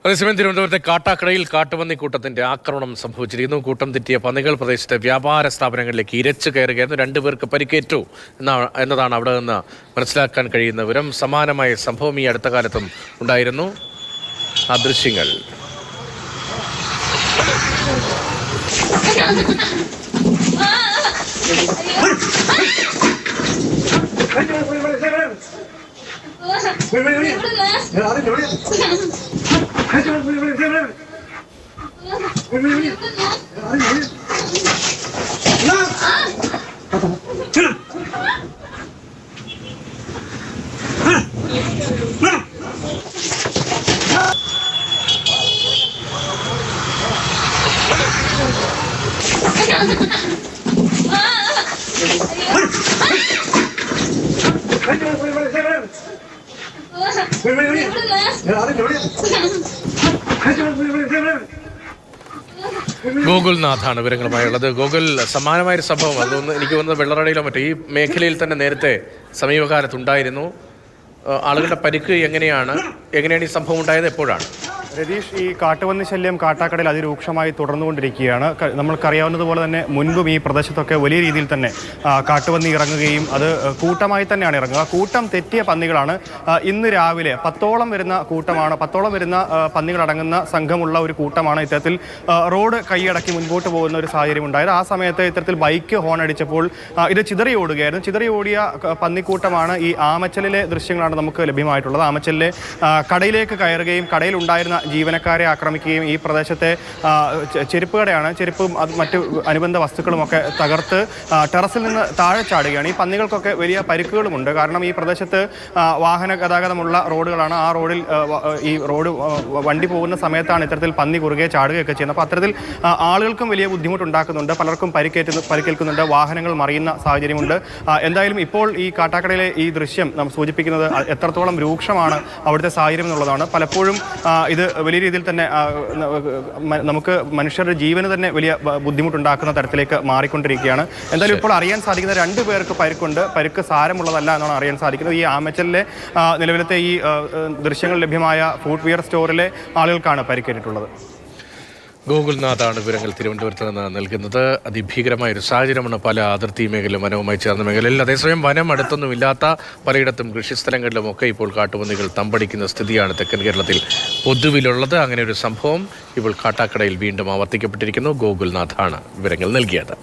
അതേസമയം തിരുവനന്തപുരത്തെ കാട്ടാക്കടയിൽ കാട്ടുപന്നിക്കൂട്ടത്തിന്റെ ആക്രമണം സംഭവിച്ചിരിക്കുന്നു. കൂട്ടം തെറ്റിയ പന്നികൾ പ്രദേശത്തെ വ്യാപാര സ്ഥാപനങ്ങളിലേക്ക് ഇരച്ചു കയറുകയായിരുന്നു. 2 പേർക്ക് പരിക്കേറ്റു എന്നതാണ് അവിടെ നിന്ന് മനസ്സിലാക്കാൻ കഴിയുന്ന വിവരം. സമാനമായ സംഭവം ഈ അടുത്ത കാലത്തും ഉണ്ടായിരുന്നു. ആ ദൃശ്യങ്ങൾ ഗോകുൽനാഥാണ് വിവരങ്ങളുമായുള്ളത്. ഗോകുൽ, സമാനമായൊരു സംഭവം അതൊന്ന് എനിക്ക് വന്നത് വെള്ളറടയിലോ മറ്റോ ഈ മേഖലയിൽ തന്നെ നേരത്തെ സമീപകാലത്തുണ്ടായിരുന്നു. ആളുകളുടെ പരിക്ക് എങ്ങനെയാണ് ഈ സംഭവം ഉണ്ടായത്? എപ്പോഴാണ്? രതീഷ്, ഈ കാട്ടുപന്നി ശല്യം കാട്ടാക്കടയിൽ അതിരൂക്ഷമായി തുടർന്നുകൊണ്ടിരിക്കുകയാണ്. നമ്മൾക്കറിയാവുന്നതുപോലെ തന്നെ മുൻപും ഈ പ്രദേശത്തൊക്കെ വലിയ രീതിയിൽ തന്നെ കാട്ടുപന്നി ഇറങ്ങുകയും അത് കൂട്ടമായി തന്നെയാണ് ഇറങ്ങുക. കൂട്ടം തെറ്റിയ പന്നികളാണ്. ഇന്ന് രാവിലെ 10ഓളം വരുന്ന കൂട്ടമാണ്, 10ഓളം വരുന്ന പന്നികളടങ്ങുന്ന സംഘമുള്ള ഒരു കൂട്ടമാണ് ഇത്തരത്തിൽ റോഡ് കൈയടക്കി മുൻപോട്ട് പോകുന്ന ഒരു സാഹചര്യം ഉണ്ടായത്. ആ സമയത്ത് ഇത്തരത്തിൽ ബൈക്ക് ഹോൺ അടിച്ചപ്പോൾ ഇത് ചിതറി ഓടുകയായിരുന്നു. ചിതറി ഓടിയ പന്നിക്കൂട്ടമാണ്. ഈ ആമച്ചലിലെ ദൃശ്യങ്ങളാണ് നമുക്ക് ലഭ്യമായിട്ടുള്ളത്. ആമച്ചലിലെ കടയിലേക്ക് കയറുകയും കടയിലുണ്ടായിരുന്ന ജീവനക്കാരെ ആക്രമിക്കുകയും ഈ പ്രദേശത്തെ ചെരുപ്പ് കടയാണ്, ചെരുപ്പും മറ്റു അനുബന്ധ വസ്തുക്കളുമൊക്കെ തകർത്ത് ടെറസിൽ നിന്ന് താഴെ ചാടുകയാണ്. ഈ പന്നികൾക്കൊക്കെ വലിയ പരിക്കുകളുമുണ്ട്. കാരണം ഈ പ്രദേശത്ത് വാഹന ഗതാഗതമുള്ള റോഡുകളാണ്. ആ റോഡിൽ ഈ റോഡ് വണ്ടി പോകുന്ന സമയത്താണ് ഇത്തരത്തിൽ പന്നി കുറുകെ ചാടുകയൊക്കെ ചെയ്യുന്നത്. അപ്പോൾ അത്തരത്തിൽ ആളുകൾക്കും വലിയ ബുദ്ധിമുട്ടുണ്ടാക്കുന്നുണ്ട്. പലർക്കും പരിക്കേൽക്കുന്നുണ്ട്. വാഹനങ്ങൾ മറിയുന്ന സാഹചര്യമുണ്ട്. എന്തായാലും ഇപ്പോൾ ഈ കാട്ടാക്കടയിലെ ഈ ദൃശ്യം നാം സൂചിപ്പിക്കുന്നത് എത്രത്തോളം രൂക്ഷമാണ് അവിടുത്തെ സാഹചര്യം എന്നുള്ളതാണ്. പലപ്പോഴും ഇത് വലിയ രീതിയിൽ തന്നെ നമുക്ക് മനുഷ്യരുടെ ജീവന് തന്നെ വലിയ ബുദ്ധിമുട്ടുണ്ടാക്കുന്ന തരത്തിലേക്ക് മാറിക്കൊണ്ടിരിക്കുകയാണ്. എന്തായാലും ഇപ്പോൾ അറിയാൻ സാധിക്കുന്ന 2 പേർക്ക് പരിക്കുണ്ട്. പരിക്ക് സാരമുള്ളതല്ല എന്നാണ് അറിയാൻ സാധിക്കുന്നത്. ഈ ആമച്ചലിലെ നിലവിലത്തെ ഈ ദൃശ്യങ്ങൾ ലഭ്യമായ ഫുട്വെയർ സ്റ്റോറിലെ ആളുകൾക്കാണ് പരിക്കേറ്റിട്ടുള്ളത്. ഗോകുൽനാഥാണ് വിവരങ്ങൾ തിരുവനന്തപുരത്ത് നിന്ന് നൽകുന്നത്. അതിഭീകരമായൊരു സാഹചര്യമാണ് പല അതിർത്തി മേഖലയിലും വനവുമായി ചേർന്ന മേഖലയിൽ. അതേസമയം വനം അടുത്തൊന്നുമില്ലാത്ത പലയിടത്തും കൃഷിസ്ഥലങ്ങളിലുമൊക്കെ ഇപ്പോൾ കാട്ടുപന്നികൾ തമ്പടിക്കുന്ന സ്ഥിതിയാണ് തെക്കൻ കേരളത്തിൽ പൊതുവിലുള്ളത്. അങ്ങനെ ഒരു സംഭവം ഇപ്പോൾ കാട്ടാക്കടയിൽ വീണ്ടും ആവർത്തിക്കപ്പെട്ടിരിക്കുന്നു. ഗോകുൽനാഥാണ് വിവരങ്ങൾ നൽകിയത്.